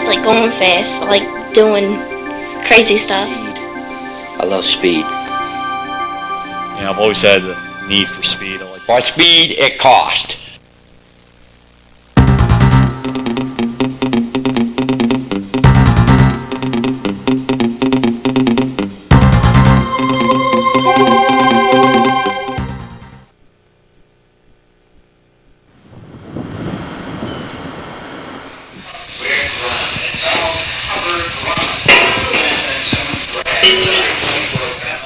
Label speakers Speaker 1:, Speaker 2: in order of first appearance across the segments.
Speaker 1: just like going fast. I like doing crazy stuff.
Speaker 2: I love speed.
Speaker 3: Yeah, I've always had the need for speed.
Speaker 2: For speed, it cost.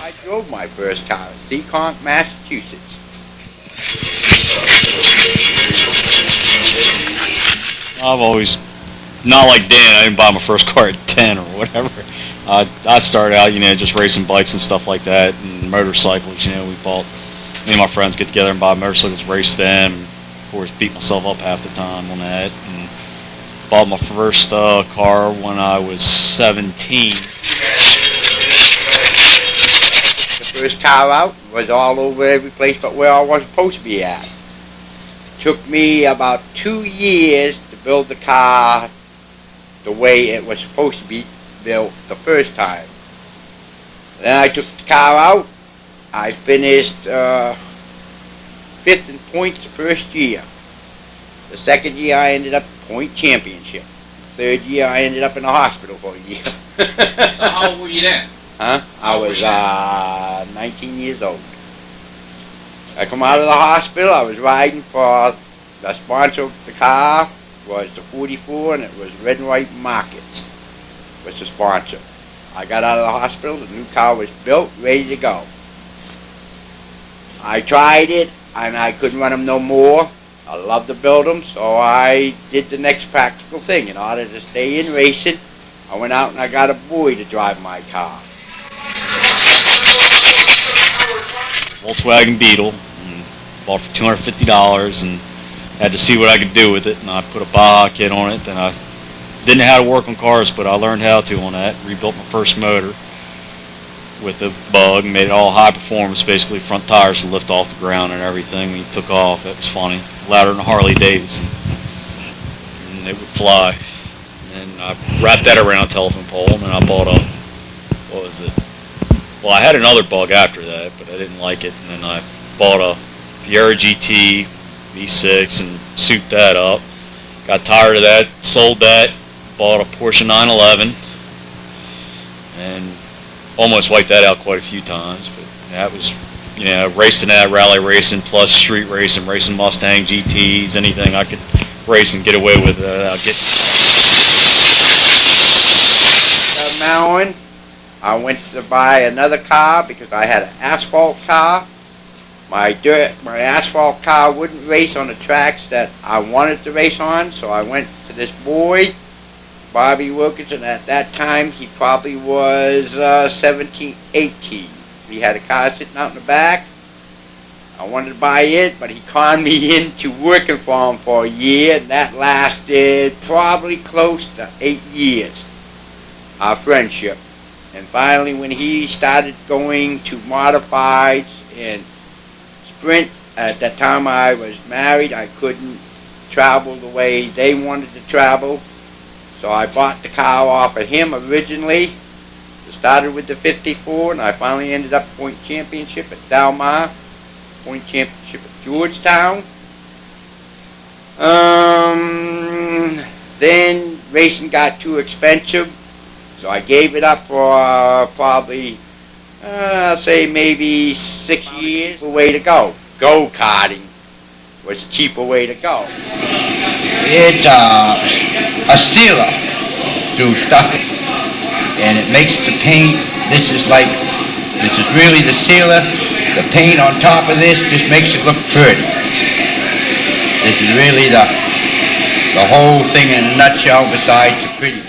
Speaker 2: I drove my first car in Seekonk, Massachusetts.
Speaker 3: I've always, not like Dan, I didn't buy my first car at 10 or whatever. I started out, just racing bikes and stuff like that, and motorcycles, me and my friends get together and buy motorcycles, race them, and of course beat myself up half the time on that, and bought my first car when I was 17.
Speaker 2: The first car out was all over every place but where I was supposed to be at. Took me about 2 years to build the car the way it was supposed to be built the first time. Then I took the car out. I finished 5th in points the first year. The second year I ended up point championship. The third year I ended up in the hospital for a year.
Speaker 4: So how old were you then?
Speaker 2: Huh? I was 19 years old. I come out of the hospital, I was riding for the sponsor of the car was the 44, and it was Red and White Markets was the sponsor. I got out of the hospital, the new car was built, ready to go. I tried it, and I couldn't run them no more. I love to build them, so I did the next practical thing. In order to stay in racing, I went out and I got a boy to drive my car.
Speaker 3: Volkswagen Beetle, and bought it for $250, and had to see what I could do with it, and I put a Baja kit on it. Then I didn't know how to work on cars, but I learned how to on that. Rebuilt my first motor with the Bug, made it all high performance, basically front tires to lift off the ground and everything. When you took off, it was funny, louder than a Harley Davidson, and it would fly. And I wrapped that around a telephone pole, and then I bought a, what was it? Well, I had another Bug after that, but I didn't like it, and then I bought a Fiera GT V6 and souped that up. Got tired of that, sold that, bought a Porsche 911, and almost wiped that out quite a few times. But that was, racing that, rally racing, plus street racing, racing Mustang GTs, anything I could race and get away with. I'll get.
Speaker 2: Maryland, I went to buy another car because I had an asphalt car. My asphalt car wouldn't race on the tracks that I wanted to race on, so I went to this boy, Bobby Wilkinson. At that time, he probably was 17, 18. He had a car sitting out in the back. I wanted to buy it, but he conned me into working for him for a year, and that lasted probably close to 8 years, our friendship. And finally, when he started going to modifieds and Sprint, at that time I was married, I couldn't travel the way they wanted to travel, so I bought the car off of him originally. It started with the 54, and I finally ended up point championship at Dalmar, point championship at Georgetown. Then racing got too expensive, so I gave it up for probably I'll say maybe 6 years. A way to go. Go-karting was a cheaper way to go.
Speaker 5: It's a sealer to stuff it, and it makes the paint. This is really the sealer. The paint on top of this just makes it look pretty. This is really the whole thing in a nutshell besides the prettiness.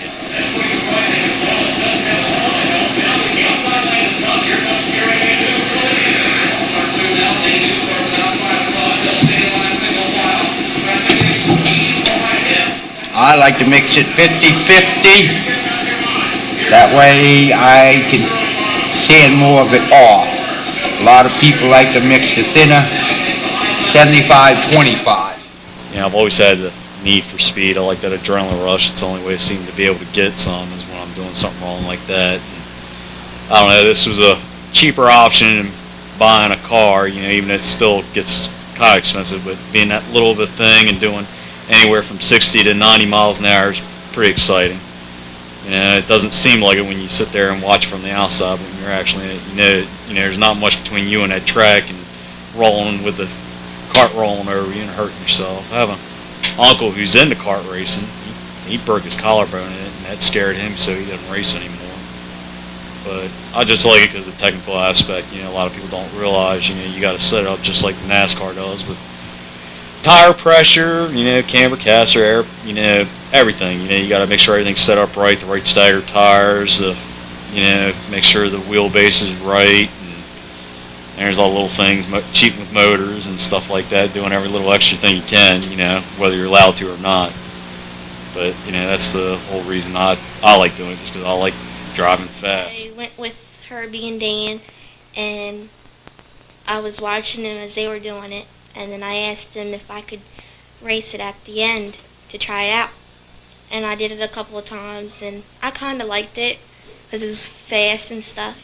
Speaker 5: I like to mix it 50-50. That way I can sand more of it off. A lot of people like to mix the thinner 75-25.
Speaker 3: I've always had the need for speed. I like that adrenaline rush. It's the only way I seem to be able to get some is when I'm doing something wrong like that. And I don't know, this was a cheaper option than buying a car, you know, even if it still gets kind of expensive, but being that little of a thing and doing anywhere from 60 to 90 miles an hour is pretty exciting. You know, it doesn't seem like it when you sit there and watch from the outside, but when you're actually in it, you know, there's not much between you and that track and rolling with the cart rolling over you and hurting yourself. I have an uncle who's into kart racing. He broke his collarbone in it, and that scared him, so he doesn't race anymore. But I just like it because of the technical aspect. You know, a lot of people don't realize, you know, you got to set it up just like NASCAR does with tire pressure, you know, camber, caster, air, you know, everything. You know, you got to make sure everything's set up right, the right stagger tires, you know, make sure the wheelbase is right. And there's all little things, cheating with motors and stuff like that, doing every little extra thing you can, you know, whether you're allowed to or not. But, you know, that's the whole reason I like doing it, just because I like driving fast.
Speaker 1: I went with Herbie and Dan, and I was watching them as they were doing it, and then I asked them if I could race it at the end to try it out. And I did it a couple of times, and I kind of liked it because it was fast and stuff.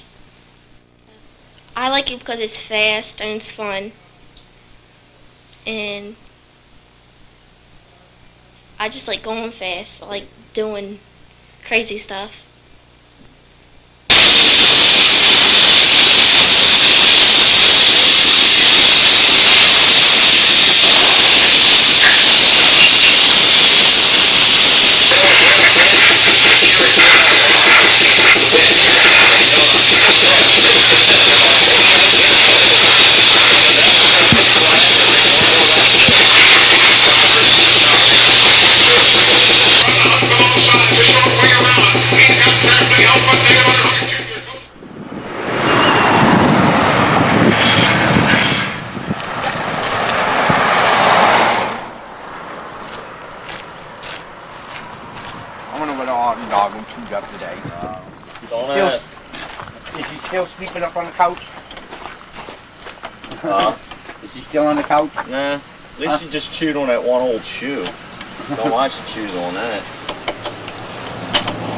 Speaker 1: I like it because it's fast and it's fun, and I just like going fast. I like doing crazy stuff.
Speaker 5: I wonder what all the dog will chewed up today.
Speaker 3: Don't
Speaker 5: Still-
Speaker 3: ask.
Speaker 5: Is he still sleeping up on the couch?
Speaker 3: Huh?
Speaker 5: Is he still on the couch?
Speaker 3: Nah, at least she just chewed on that one old shoe. Don't know why she chews on that.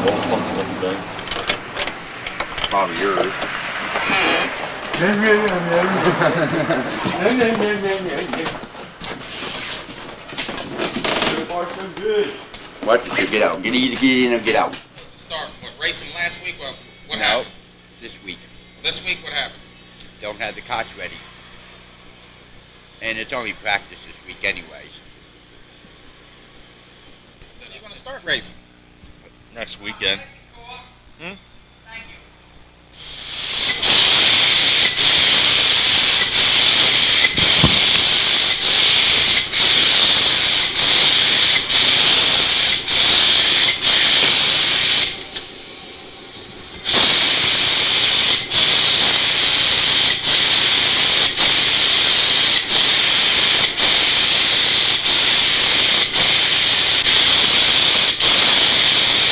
Speaker 3: Old funky looking thing. Probably yours.
Speaker 2: So far, so good.
Speaker 5: What did you get out? Get either get in or get out.
Speaker 4: Supposed to start, what, racing last week? Well, what
Speaker 2: No,
Speaker 4: happened?
Speaker 2: this week.
Speaker 4: This week, what happened?
Speaker 2: Don't have the carts ready. And it's only practice this week anyways.
Speaker 4: So you're going to start racing.
Speaker 3: Next weekend.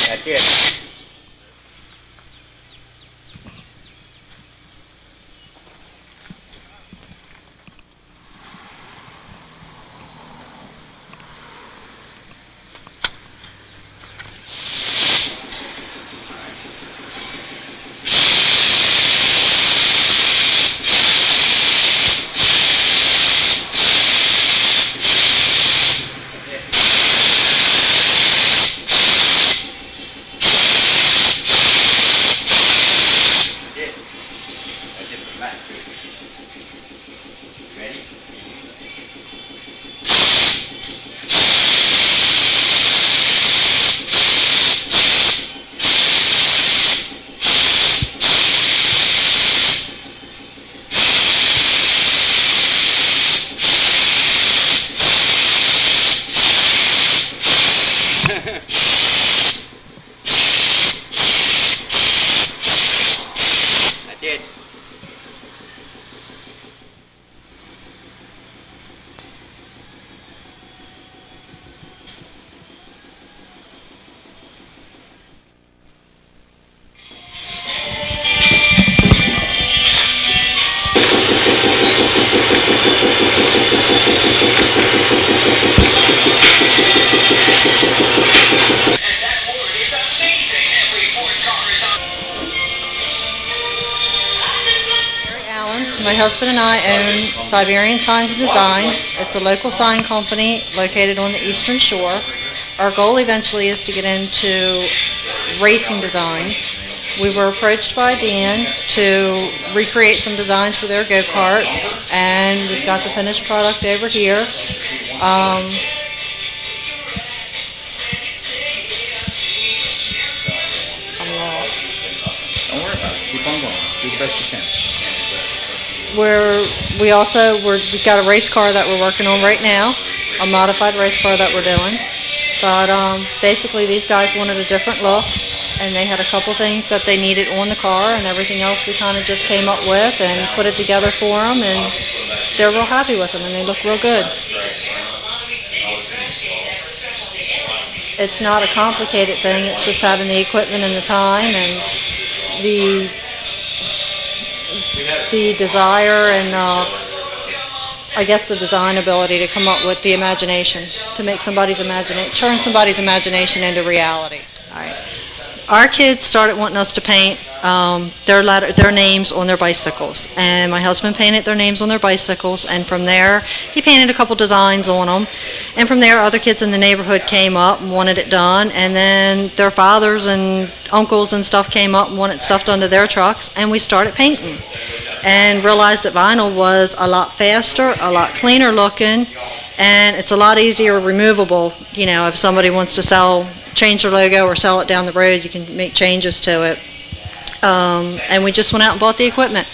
Speaker 2: That's it.
Speaker 6: husband and I own Siberian Signs and Designs. It's a local sign company located on the Eastern Shore. Our goal eventually is to get into racing designs. We were approached by Dan to recreate some designs for their go-karts, and we've got the finished product over here.
Speaker 3: I'm
Speaker 6: lost.
Speaker 7: Don't worry about it. Keep on going. Just do the best you can.
Speaker 6: We've got a race car that we're working on right now, a modified race car that we're doing. But basically these guys wanted a different look, and they had a couple things that they needed on the car, and everything else we kind of just came up with and put it together for them, and they're real happy with them, and they look real good. It's not a complicated thing, it's just having the equipment and the time and the desire and I guess the design ability to come up with the imagination, to make turn somebody's imagination into reality. All right. Our kids started wanting us to paint their names on their bicycles, and my husband painted their names on their bicycles, and from there he painted a couple designs on them, and from there other kids in the neighborhood came up and wanted it done, and then their fathers and uncles and stuff came up and wanted stuff done to their trucks, and we started painting and realized that vinyl was a lot faster, a lot cleaner looking, and it's a lot easier removable. You know, if somebody wants to change their logo or sell it down the road, you can make changes to it. And we just went out and bought the equipment,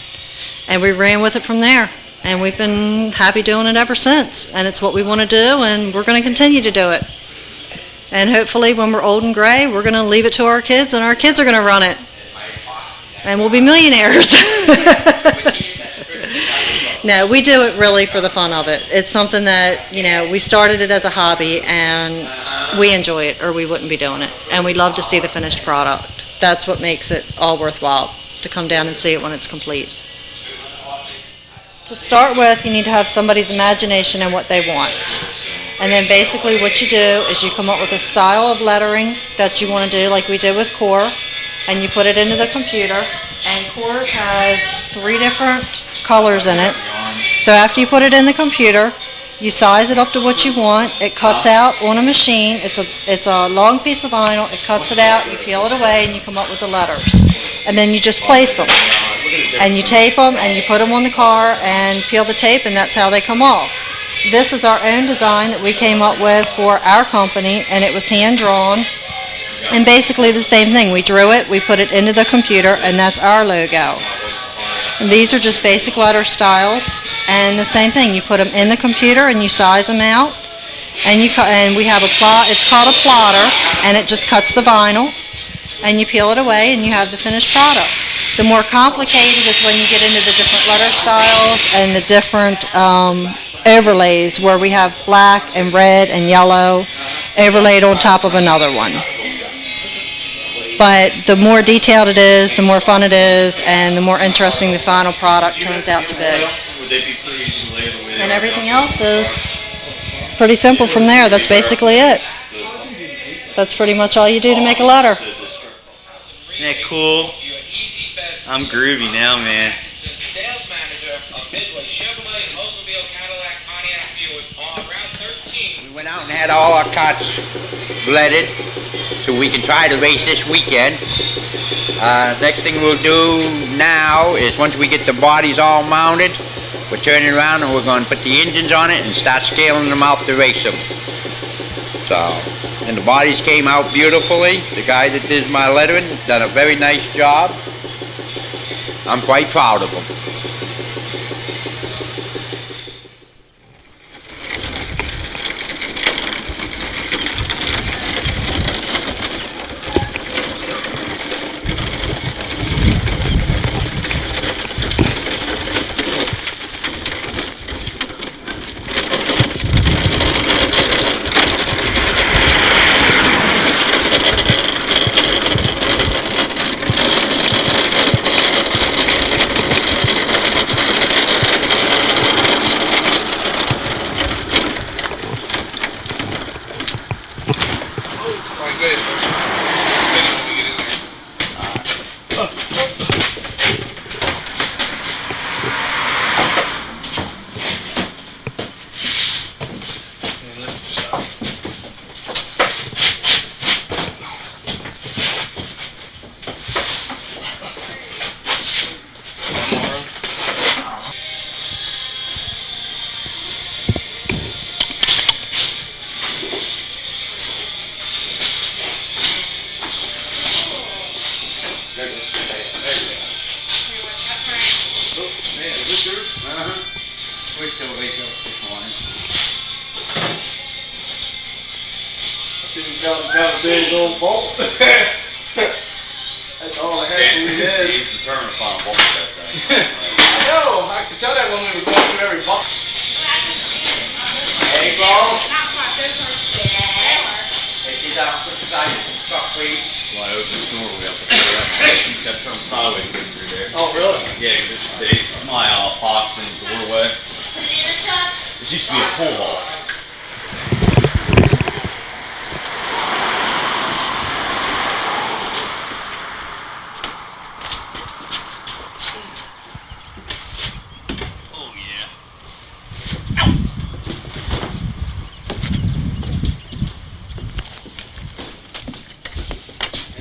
Speaker 6: and we ran with it from there, and we've been happy doing it ever since, and it's what we want to do, and we're going to continue to do it. And hopefully when we're old and gray, we're going to leave it to our kids, and our kids are going to run it, and we'll be millionaires. No, we do it really for the fun of it. It's something that, we started it as a hobby, and we enjoy it, or we wouldn't be doing it. And we love to see the finished product. That's what makes it all worthwhile, to come down and see it when it's complete. To start with, you need to have somebody's imagination and what they want. And then basically what you do is you come up with a style of lettering that you want to do, like we did with Core, and you put it into the computer. And Core's has 3 different colors in it. So after you put it in the computer, you size it up to what you want. It cuts out on a machine. It's a long piece of vinyl. It cuts it out. You peel it away, and you come up with the letters. And then you just place them. And you tape them, and you put them on the car, and peel the tape, and that's how they come off. This is our own design that we came up with for our company, and it was hand-drawn. And basically the same thing. We drew it, we put it into the computer, and that's our logo. And these are just basic letter styles, and the same thing. You put them in the computer and you size them out, and we have it's called a plotter, and it just cuts the vinyl, and you peel it away, and you have the finished product. The more complicated is when you get into the different letter styles and the different overlays, where we have black and red and yellow overlaid on top of another one. But the more detailed it is, the more fun it is, and the more interesting the final product turns out to be. And everything else is pretty simple from there. That's basically it. That's pretty much all you do to make a letter.
Speaker 8: Isn't that cool? I'm groovy now, man.
Speaker 4: Sales manager of Midway Chevrolet Oldsmobile Cadillac Pontiac Buick on Route 13.
Speaker 2: We went out and had all our carts bledded so we can try to race this weekend. Next thing we'll do now is, once we get the bodies all mounted, we're turning around and we're going to put the engines on it and start scaling them out to race them. So, and the bodies came out beautifully. The guy that did my lettering done a very nice job. I'm quite proud of them.
Speaker 5: We still wake up this morning.
Speaker 9: I see him tell the big old bolt. That's all the hassle he has.
Speaker 7: He's determined to find a bolt that thing.
Speaker 9: Yo, I could tell that when we were going through every box. Hey, bro.
Speaker 5: Hey, she's out, put the guy in the truck, please.
Speaker 7: Well, I opened the door, we have to figure out. He's got to turn sideways going through there.
Speaker 9: Oh, really?
Speaker 7: Yeah, it's my box in the doorway. This used to be a pool hall.
Speaker 8: Oh, yeah.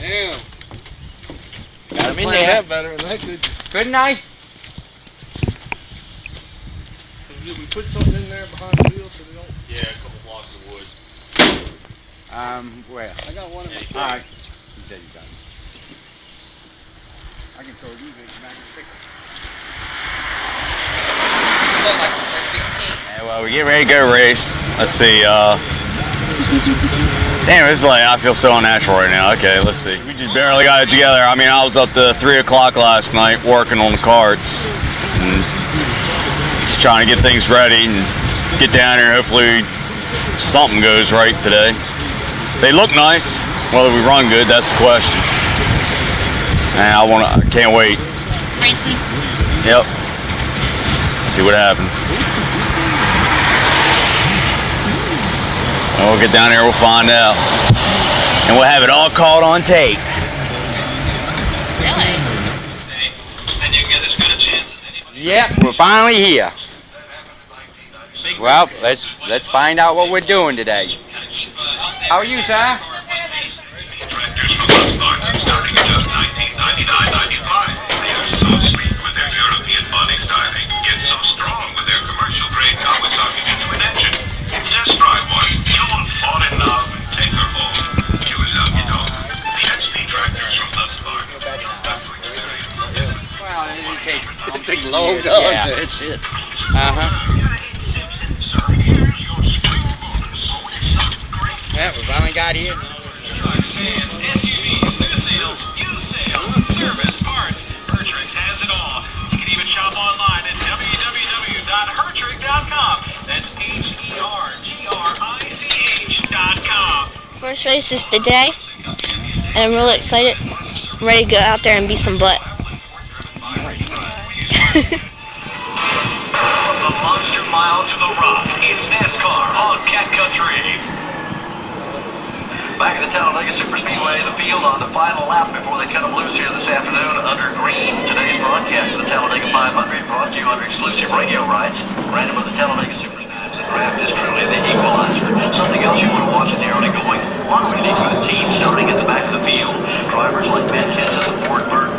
Speaker 9: Damn.
Speaker 5: Got him in
Speaker 9: Planned
Speaker 5: there.
Speaker 9: that better than that, could you?
Speaker 5: Couldn't I?
Speaker 9: So did we put something in there behind the wheel so they don't...
Speaker 3: Yeah, a couple blocks of wood.
Speaker 5: Where?
Speaker 9: I got one in my
Speaker 5: All right. You said you got it. I can throw these in back and fix it.
Speaker 8: Yeah, well, we get ready to go race. Let's see, damn, it's like, I feel so unnatural right now. Okay, let's see. We just barely got it together. I mean, I was up to 3 o'clock last night working on the carts. And just trying to get things ready and get down here. Hopefully something goes right today. They look nice. Whether we run good, that's the question. And I can't wait.
Speaker 1: Racing.
Speaker 8: Yep. See what happens. And we'll get down here, we'll find out. And we'll have it all caught on tape.
Speaker 1: Really?
Speaker 4: And you get as good a chance as anybody.
Speaker 5: Yep, we're finally here. Well, let's find out what we're doing today. How are you, sir?
Speaker 4: Tractors from Volkswagen starting at just $1999.95. They are so sleek with their European body styling, yet so strong with their commercial grade Kawasaki twin engine. Test drive one. You will fall in love and take her home. You will love it all. The XP tractors from Volkswagen.
Speaker 5: Well,
Speaker 9: It takes a long time.
Speaker 5: Yeah.
Speaker 9: That's it.
Speaker 5: Yeah, we finally got here.
Speaker 4: Sedans, SUVs, new sales, service, parts. Hertrix has it all. You can even shop online at www.hertrix.com. That's HERGRICH.com.
Speaker 1: First race is today, and I'm really excited. I'm ready to go out there and beat some butt.
Speaker 4: From the Monster Mile to the Rock, it's NASCAR on Cat Country. Back at the Talladega Superspeedway, the field on the final lap before they cut them loose here this afternoon under green. Today's broadcast of the Talladega 500 brought to you under exclusive radio rights. Random of the Talladega Superspeedway. The draft is truly the equalizer. Something else you want to watch in the early going. A lot of really good teams starting at the back of the field. Drivers like Ben Kenson and Ward Burton.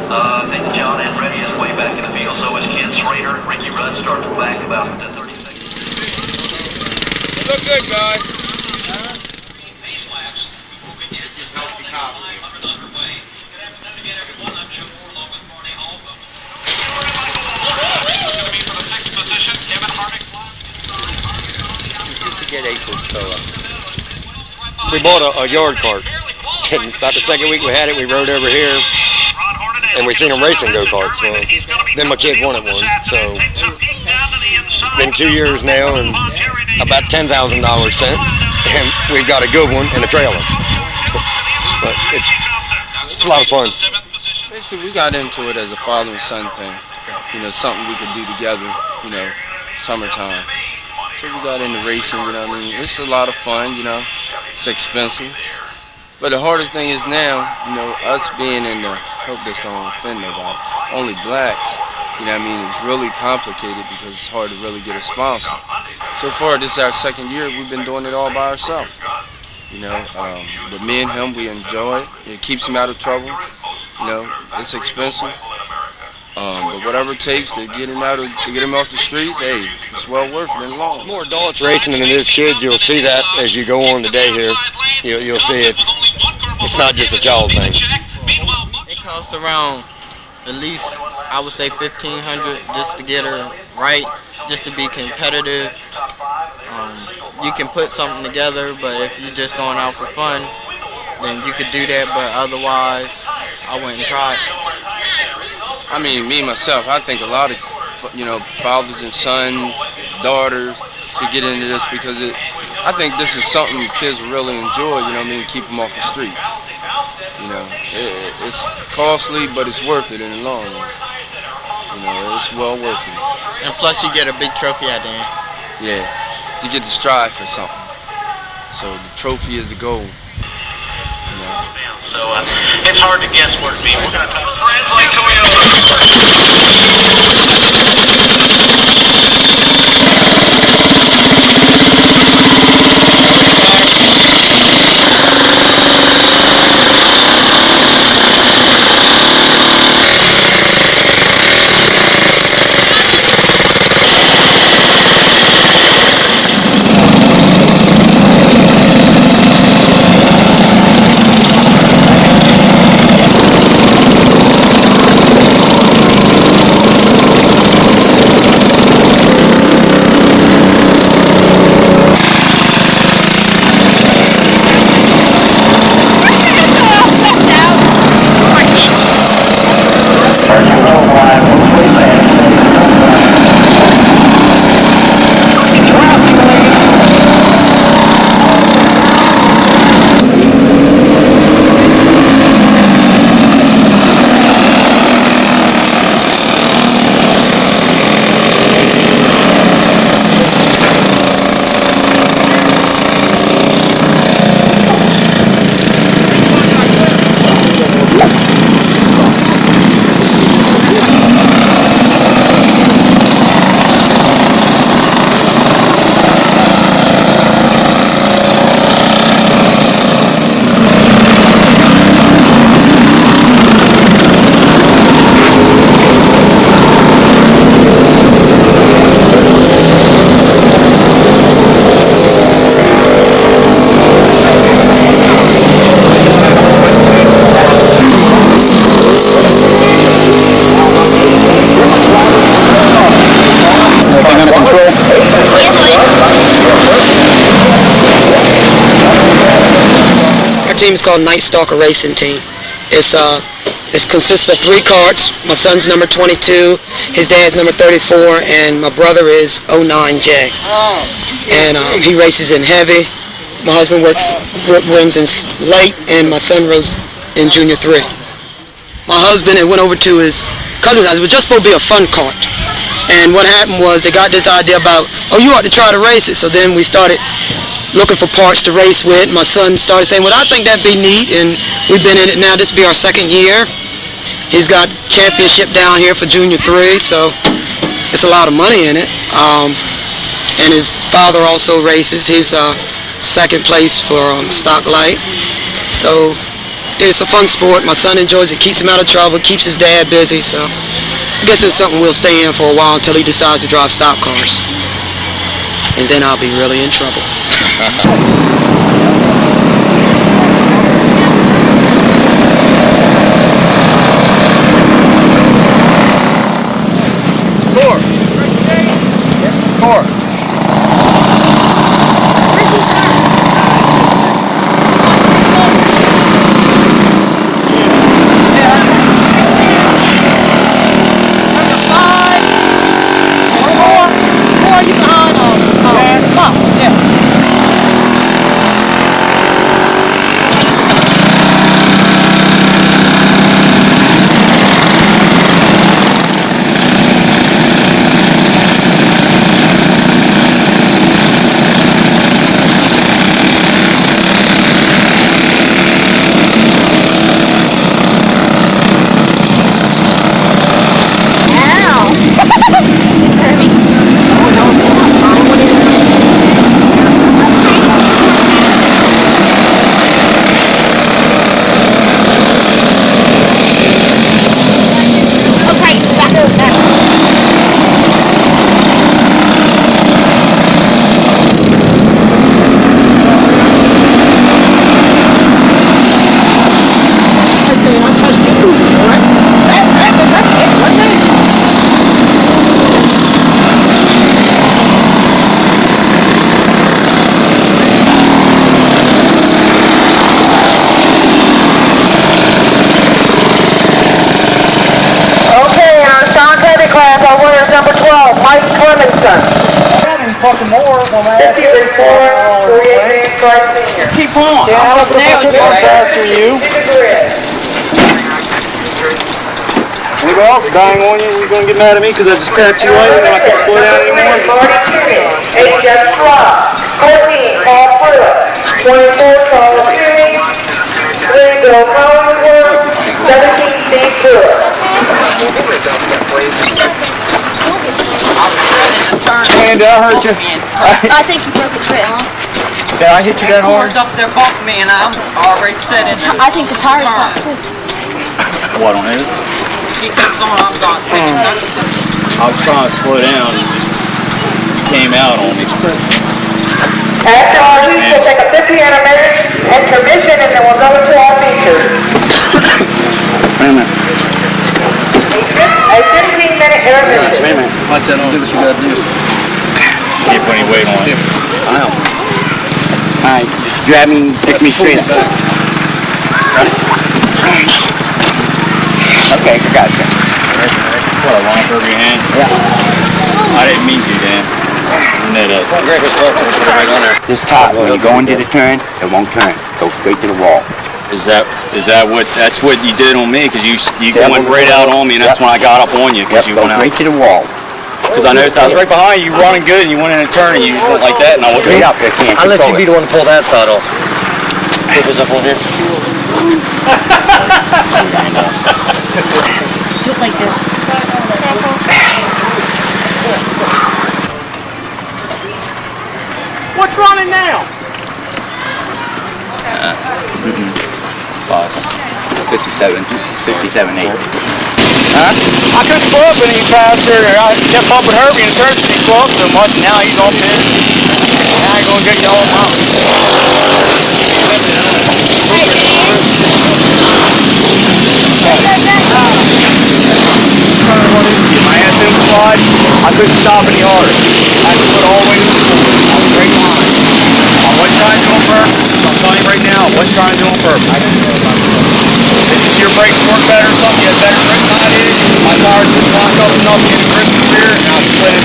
Speaker 4: I think John Andretti is way back in the field. So is Ken Schrader. Ricky Rudd starting back about 30 seconds.
Speaker 9: You look good, guys.
Speaker 10: We bought a yard cart, and about the second week we had it, we rode over here, and we seen them racing go-karts. Well, then my kid wanted one, so it's been 2 years now, and about $10,000 since, and we've got a good one and a trailer. But it's a lot of fun.
Speaker 9: Basically, we got into it as a father and son thing. You know, something we could do together, you know, summertime. So we got into racing, you know what I mean? It's a lot of fun, you know. It's expensive. But the hardest thing is now, you know, us being in the, hope this don't offend nobody, only blacks, you know what I mean, it's really complicated because it's hard to really get a sponsor. So far, this is our second year, we've been doing it all by ourselves. You know, but me and him, we enjoy it. It keeps him out of trouble. You know, it's expensive. But whatever it takes to get him out of, to get him off the streets, hey, it's well worth it in the long run.
Speaker 10: More adults racing than it is kids. You'll see that as you go on the day here. You'll see it's not just a child thing.
Speaker 11: It costs around at least, I would say, $1,500 just to get her right, just to be competitive. You can put something together, but if you're just going out for fun, then you could do that, but otherwise, I wouldn't try it.
Speaker 9: I mean, me myself, I think a lot of, fathers and sons, daughters should get into this because I think this is something kids really enjoy, keep them off the street. It's costly, but it's worth it in the long run. It's well worth it.
Speaker 11: And plus you get a big trophy at the end.
Speaker 9: Yeah, you get to strive for something. So the trophy is the goal.
Speaker 4: So it's hard to guess where to be. We're going to translate Toyota.
Speaker 12: Our team is called Night Stalker Racing Team. It consists of 3 karts. My son's number 22, his dad's number 34, and my brother is 09J. And he races in heavy. My husband runs in light, and my son runs in junior 3. My husband went over to his cousin's house. It was just supposed to be a fun kart. And what happened was they got this idea about, oh, you ought to try to race it. So then we started looking for parts to race with. My son started saying, well, I think that'd be neat, and we've been in it now. This will be our 2nd year. He's got championship down here for junior 3, so it's a lot of money in it. And his father also races. He's 2nd place for stock light. So it's a fun sport. My son enjoys it, keeps him out of trouble, keeps his dad busy, so I guess it's something we'll stay in for a while until he decides to drive stock cars. And then I'll be really in trouble.
Speaker 2: Core.
Speaker 13: Keep on.
Speaker 14: Yeah, I'm faster than you. Anybody else dying on you? You gonna get mad at me because I just tapped you later and I can't slow down anymore?
Speaker 15: 24 Charles Tuning, 3 Bill Collinsworth, 17 Steve Brewer.
Speaker 14: Man, did I hurt you?
Speaker 16: I think you broke his foot, huh?
Speaker 14: Did I hit you that hard?
Speaker 13: Up there, bump me, and I'm already set in.
Speaker 16: I think the tires popped too.
Speaker 3: What, on his?
Speaker 13: He kept going, I'm going.
Speaker 3: I was trying to slow down and just came out on me.
Speaker 15: After our heat, we'll take a 50-minute intermission and then we'll go into our features.
Speaker 14: Wait a minute.
Speaker 15: A 15-minute intermission.
Speaker 14: Wait a minute. Watch that on. Do what you gotta do.
Speaker 3: Can't put any weight on it.
Speaker 14: I know. Alright, just grab me and pick me straight up. Okay, I got you.
Speaker 3: What, a line over your hand?
Speaker 14: Yeah.
Speaker 3: I didn't mean to, Dan.
Speaker 5: This top, when you go into the turn, it won't turn. Go straight to the wall.
Speaker 3: That's what you did on me, because you went right out on me, and that's when I got up on you, because you went out.
Speaker 5: Straight to the wall.
Speaker 3: Because I noticed I was right behind you, running good, and you went in a turn, and you just went like that, and I wasn't.
Speaker 5: Straight up, you can't.
Speaker 10: I'll let you be the one to pull that side off. Put this up on here.
Speaker 16: Do it like this.
Speaker 14: What's running now?
Speaker 3: Fuss.
Speaker 5: 57, 8.
Speaker 14: Huh? I couldn't slow up any faster. I kept bumping Herbie and the turns didn't slow up so much. Now he's on pin. Now he's gonna get you all out. My ass in the slide. I couldn't stop any harder. I had to put all the way to the floor. I was right behind. I wasn't trying to do it on purpose. I'm telling you right now, I wasn't trying to do it on purpose. Did you see your brakes work better or something? You had better grip than I did. My tires didn't lock up enough to get a grip in the rear, and I was slid. I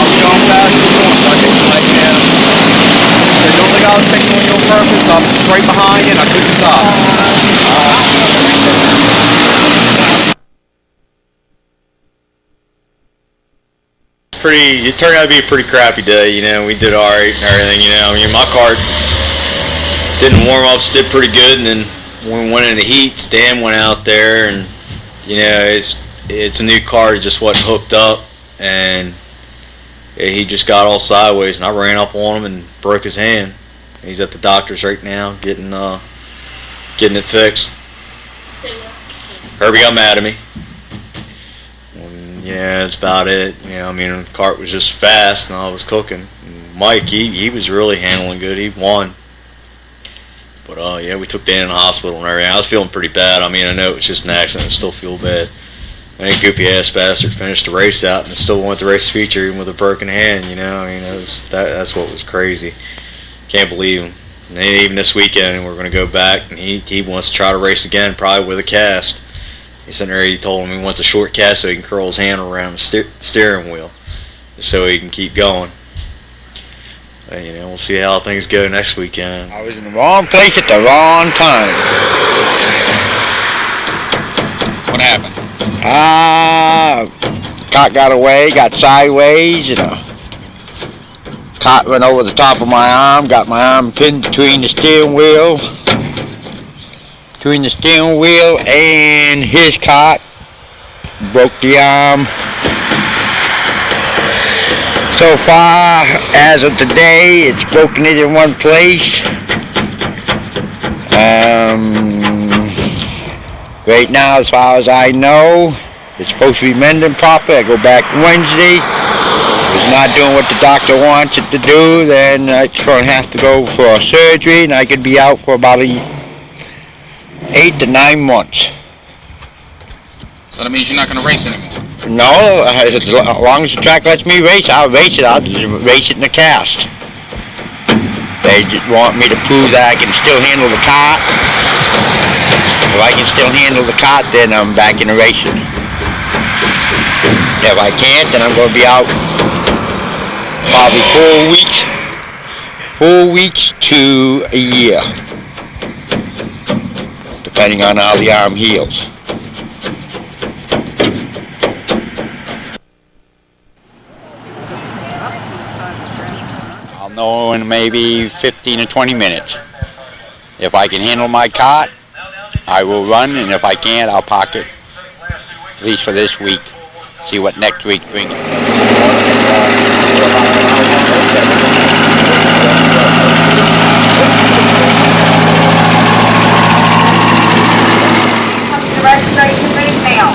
Speaker 14: was going faster than going, so I didn't like that. I don't think I was picking on you on purpose. I was just right behind you, and I couldn't stop.
Speaker 3: It turned out to be a pretty crappy day, you know. We did alright and everything, you know. I mean, my car didn't warm up, did pretty good, and then when we went into heats, Dan went out there, and, you know, it's a new car, it just wasn't hooked up, and he just got all sideways, and I ran up on him and broke his hand. He's at the doctor's right now, getting it fixed. Herbie got mad at me. Yeah, that's about it. You know, I mean, the cart was just fast, and I was cooking. And Mike, he was really handling good. He won. But yeah, we took Dan in the hospital and everything. I was feeling pretty bad. I mean, I know it was just an accident. I still feel bad. And that goofy ass bastard finished the race out and still won the race feature even with a broken hand. You know, I mean, that's what was crazy. Can't believe him. And then even this weekend, we're going to go back, and he wants to try to race again, probably with a cast. He's sitting there, he told him he wants a short cast so he can curl his hand around the steering wheel so he can keep going. But, you know, we'll see how things go next weekend.
Speaker 5: I was in the wrong place at the wrong time.
Speaker 10: What happened?
Speaker 5: Cot got away, got sideways, and cot went over the top of my arm, got my arm pinned between the steering wheel. Between the steering wheel and his cot, broke the arm. So far, as of today, it's broken it in one place. Right now, as far as I know, it's supposed to be mending properly. I go back Wednesday. If it's not doing what the doctor wants it to do, then it's going to have to go for a surgery, and I could be out for about 8 to 9 months.
Speaker 10: So that means you're not going to race anymore?
Speaker 5: No, as long as the track lets me race, I'll race it. I'll just race it in the cast. They just want me to prove that I can still handle the cart. If I can still handle the cart, then I'm back in the racing. If I can't, then I'm going to be out probably 4 weeks
Speaker 2: 4 weeks to a year, depending on how the arm heals. I'll know in maybe 15 or 20 minutes. If I can handle my cart, I will run, and if I can't, I'll park it, at least for this week. See what next week brings.
Speaker 15: Registration ready now.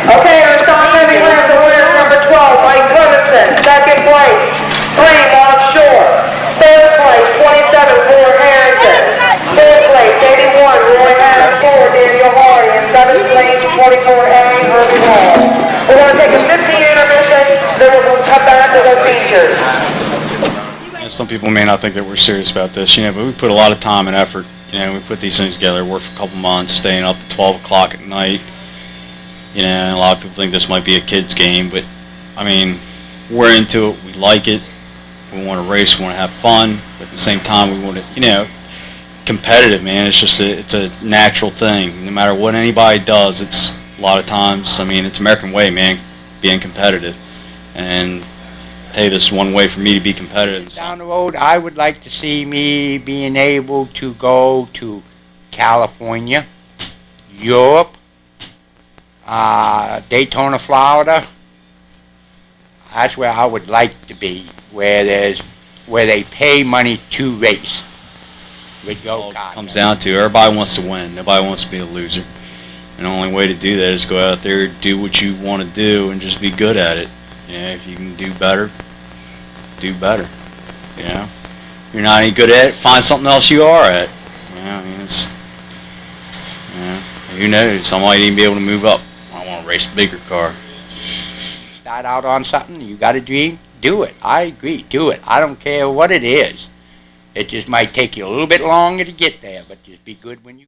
Speaker 15: Okay, our song moving left, the winner is number 12, Mike Clemenson. Second place, 3, Mark Shore. Third place, 27, Ford Harrison. Fourth place, 81, Roy Harris, 4, Daniel Hardy. And seventh place, 24A, Herbie Hall. We're going to take a 15 intermission, then we'll come back to the features.
Speaker 3: Some people may not think that we're serious about this, but we put a lot of time and effort. We put these things together, worked for a couple months, staying up to 12 o'clock at night. And a lot of people think this might be a kid's game, but I mean, we're into it. We like it. We want to race. We want to have fun, but at the same time, we want to, competitive, man. It's just it's a natural thing. No matter what anybody does, it's a lot of times. I mean, it's American way, man, being competitive. And hey, this is one way for me to be competitive.
Speaker 2: Down the road, I would like to see me being able to go to California, Europe, Daytona, Florida. That's where I would like to be, where they pay money to race with go-kart.
Speaker 3: Comes down to everybody wants to win. Nobody wants to be a loser. And the only way to do that is go out there, do what you want to do, and just be good at it. If you can do better, do better. If you're not any good at it, find something else you are at. I mean, it's, who knows? I might even be able to move up. I want to race a bigger car.
Speaker 2: Start out on something, you got a dream, do it. I agree, do it. I don't care what it is. It just might take you a little bit longer to get there, but just be good when you